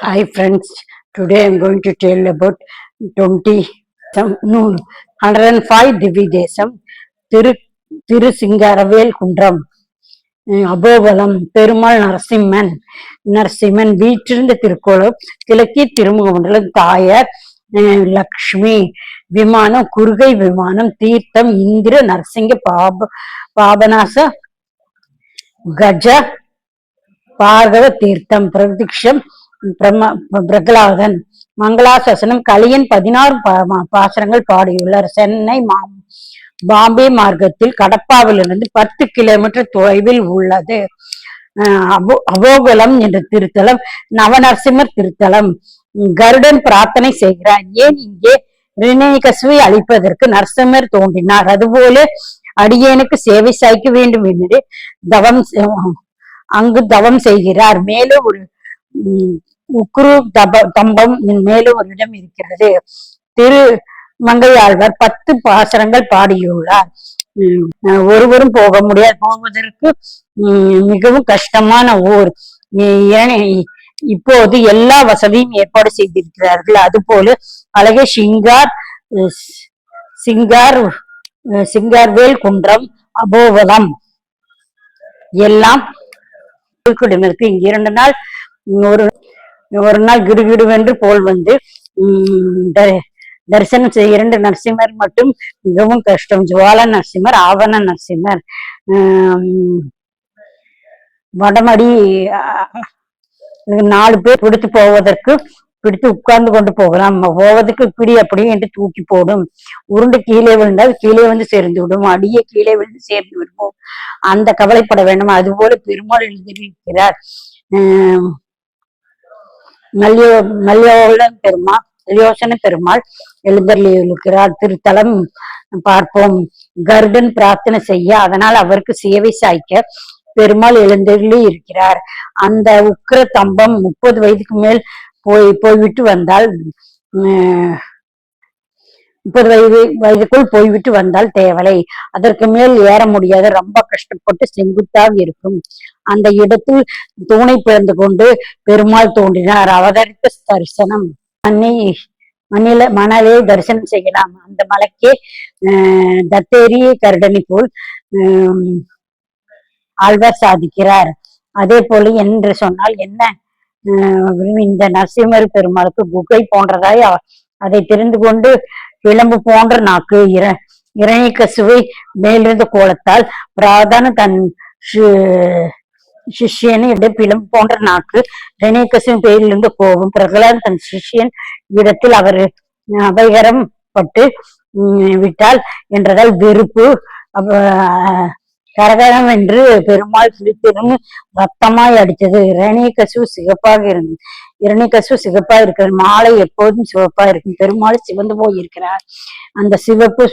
Hi friends, today I am going to tell about 20 105 Divi Desam Thiru Singaravel Kundram அபோகலம் Perumal Narasimhan வீற்றிருந்த திருக்கோலம் கிழக்கே திருமுகமண்டலம் தாயார் லக்ஷ்மி விமானம் குறுகை விமானம் தீர்த்தம் இந்திர நரசிங்க பாபநாச கஜ பார்கவ தீர்த்தம் பிரதிக்ஷம் பிரகலாதன் மங்களாசாசனம் கலியன் 16 பாசனங்கள் பாடியுள்ளார். சென்னை பாம்பே மார்க்கத்தில் கடப்பாவிலிருந்து 10 கிலோமீட்டர் தொலைவில் உள்ளது. அபோகலம் என்ற திருத்தலம் நவநரசிம்மர் திருத்தலம். கருடன் பிரார்த்தனை செய்கிறார். ஏன் இங்கே ரிணேகசுவை அழிப்பதற்கு நரசிம்மர் தோன்றினார். அதுபோல அடியேனுக்கு சேவை சாய்க்க வேண்டும் என்று தவம் செய்கிறார். மேலும் ஒரு உக்ரு தம்பம் மேலும் ஒரு இடம் இருக்கிறது. மங்கையாழ்வார் 10 பாசரங்கள் பாடியுள்ளார். ஒருவரும் போக முடியாது, போவதற்கு மிகவும் கஷ்டமான ஊர். இப்போது எல்லா வசதியும் ஏற்பாடு செய்திருக்கிறார்கள். அதுபோல அழகே சிங்கார்வேல் குன்றம் அபோகலம் எல்லாம் இருக்கு. இங்க 2 நாள் ஒரு நாள் கிடுகிடுவென்று போல் வந்து தரிசனம் செய்ய 2 நரசிம்மர் மட்டும் மிகவும் கஷ்டம். ஜுவால நரசிம்மர், ஆவண நரசிம்மர். வடமடி 4 பேர் பிடித்து உட்கார்ந்து கொண்டு போகலாம். போவதற்கு பிடி அப்படியே என்று தூக்கி போடும். உருண்டு கீழே விழுந்தால் கீழே வந்து சேர்ந்து விடும். அடியே கீழே விழுந்து சேர்ந்து விடுவோம். அந்த கவலைப்பட வேண்டும். அதுபோல பெருமாள் எழுதியிருக்கிறார். மல்யோசன பெருமாள் எழுந்தருளியிருக்கிறார். திருத்தலம் பார்ப்போம். கருடன் பிரார்த்தனை செய்ய, அதனால் அவருக்கு சேவை சாய்க்க பெருமாள் எழுந்தருளி இருக்கிறார். அந்த உக்கிர தம்பம் 30 வயதுக்கு மேல் போய்விட்டு வந்தால் 30 வயதுக்குள் போய்விட்டு வந்தால் தேவலை. அதற்கு மேல் ஏற முடியாது. ரொம்ப கஷ்டப்பட்டு செங்குத்தாக இருக்கும். அந்த இடத்தில் தூணை பிளந்து கொண்டு பெருமாள் தோன்றினார். அவதரித்த தரிசனம் மணலே தரிசனம் செய்யலாம். அந்த மலைக்கே தத்தேரிய கருடனை போல் ஆழ்வார் சாதிக்கிறார். அதே போல என்று சொன்னால் என்ன, இந்த நரசிம்மர் பெருமாளுக்கு குகை போன்றதாய் அதை தெரிந்து கொண்டு விளம்பு போன்ற நாக்கு இரணிகசுவை மேலிருந்த கோலத்தால் பிராதான தன் சிஷ்யன் பிளம்பு போன்ற நாக்கு இரணிகசுவின் பெயரிலிருந்து கோபம் பிரகலாத் தன் சிஷ்யன் இடத்தில் அவர் அபகரம் பட்டு விட்டால் என்றதால் வெறுப்பு கரகரம் என்று பெருமாள் பிடித்திருந்து ரத்தமாய் அடித்தது. இரணிகசுவு சிகப்பா இருக்கிறது. மாலை எப்போதும் சிவப்பா இருக்கும். பெருமாள் சிவந்து போயிருக்கிறார். அந்த சிவப்பு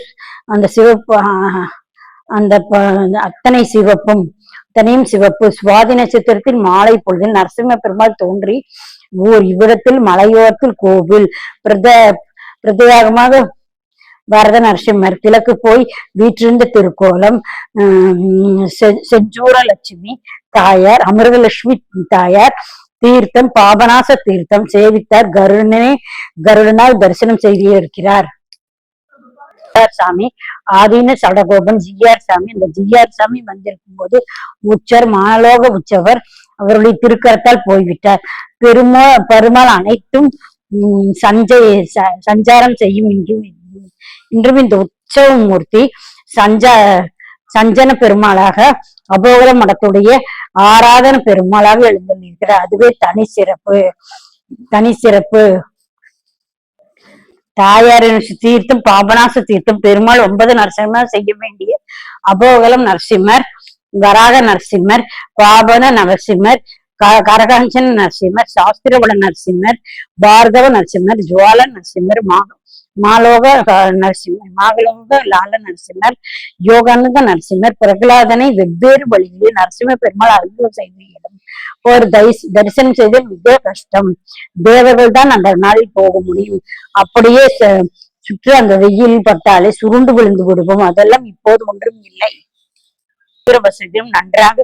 அத்தனையும் சிவப்பு. சுவாதி நட்சத்திரத்தில் மாலை பொழுதில் நரசிம்ம பெருமாள் தோன்றி இவ்விடத்தில் மலையோரத்தில் கோவில் பிரத்யேகமாக வரத நரசிம்மர். கிழக்கு போய் வீற்றிருந்த திருக்கோலம் செஞ்சூர லட்சுமி தாயார், அமிர்தலட்சுமி தாயார் தீர்த்தம் பாபநாச தீர்த்தம் சேவித்தார். கருடனால் தரிசனம் செய்திருக்கிறார். சாமி ஆதீன சடகோபன் ஜிஆர் சாமி. அந்த ஜிஆர் சாமி வந்திருக்கும் போது மானலோக உற்சவர் அவருடைய திருக்கரத்தால் போய்விட்டார். பெருமாள் அனைத்தும் சஞ்சாரம் செய்யும். இன்றும் இந்த உற்சவ மூர்த்தி சஞ்சன பெருமாளாக அபோகல மடத்துடைய ஆராதன பெருமாளாக எழுந்திருக்கிறார். அதுவே தனி சிறப்பு. தாயாரின் தீர்த்தம் பாபநாச தீர்த்தம். பெருமாள் 9 நரசிம்மர் செய்ய வேண்டிய அபோகலம் நரசிம்மர், வராக நரசிம்மர், பாபன நரசிம்மர், கரகாஞ்சன நரசிம்மர், சாஸ்திரவள நரசிம்மர், பார்கவ நரசிம்மர், ஜுவால நரசிம்மர், மாலோக லால நரசிம்மர், யோகானந்த நரசிம்மர். பிரகலாதனை வெவ்வேறு வழிகளில் நரசிம்ம பெருமாள் அறிமுகம் செய்த இடம். ஒரு தரிசனம் செய்த மிக கஷ்டம். தேவர்கள் தான் அந்த நாளில் போக முடியும். அப்படியே சுற்று அந்த வெயில் பட்டாலே சுருண்டு விழுந்து விடுவோம். அதெல்லாம் இப்போது ஒன்றும் இல்லை. வசதியும் நன்றாக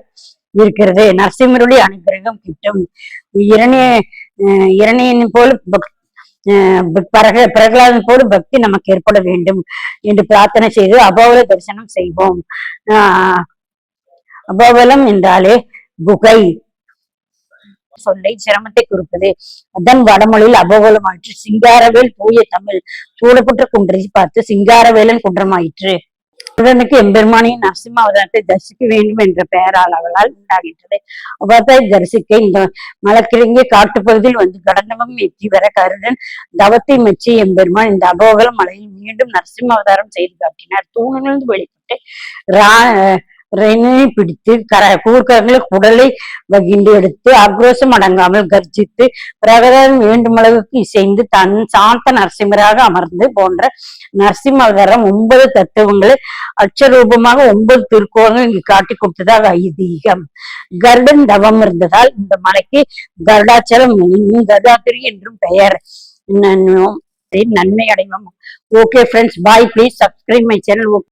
இருக்கிறது. நரசிம்மருடைய அனுகிரகம் கிட்டும். இரணியன் போல பிரகலாதன் போல பக்தி நமக்கு ஏற்பட வேண்டும் என்று பிரார்த்தனை செய்து அபோவல தரிசனம் செய்வோம். அபோவலம் என்றாலே குகை சொல்லை சிரமத்தை குறிப்பது. அதன் வடமொழியில் அபோகலமாயிற்று. சிங்காரவேல் தூய தமிழ் சூடப்பட்ட குன்றை பார்த்து சிங்காரவேலன் குன்றமாயிற்று. முருகனுக்கு எம்பெருமானின் நரசிம்ம அவதாரத்தை தரிசிக்க வேண்டும் என்ற பெயரால் அவளால் உண்டாகின்றது. அவதாரை தரிசிக்க இந்த மலக்கிழங்கிய காட்டுப்பகுதியில் வந்து கடந்தவம் எற்றி வர கருடன் தவத்தை மெச்சி எம்பெருமான் இந்த அபோகல மலையில் மீண்டும் நரசிம்ம அவதாரம் செய்து காட்டினார். தூணிலிருந்து வெளிப்பட்டு பிடித்து கூர்க்கர்களுக்கு குடலை வகிண்டு எடுத்து ஆக்ரோஷம் அடங்காமல் கர்ஜித்து பிரகதன் வேண்டும் அளவுக்கு இசைந்து தன் சாந்த நரசிம்மராக அமர்ந்து போன்ற நரசிம்ம அவதாரம் 9 தத்துவங்களை அட்சரூபமாக 9 திருக்கோணங்கள் இங்கு காட்டி கொடுத்ததாக ஐதீகம். கருடன் தவம் இருந்ததால் இந்த மலைக்கு கருடாச்சலம் கருடாத்திரி என்றும் பெயர். நன்மை அடைவோம். Okay friends, bye. Please subscribe my channel.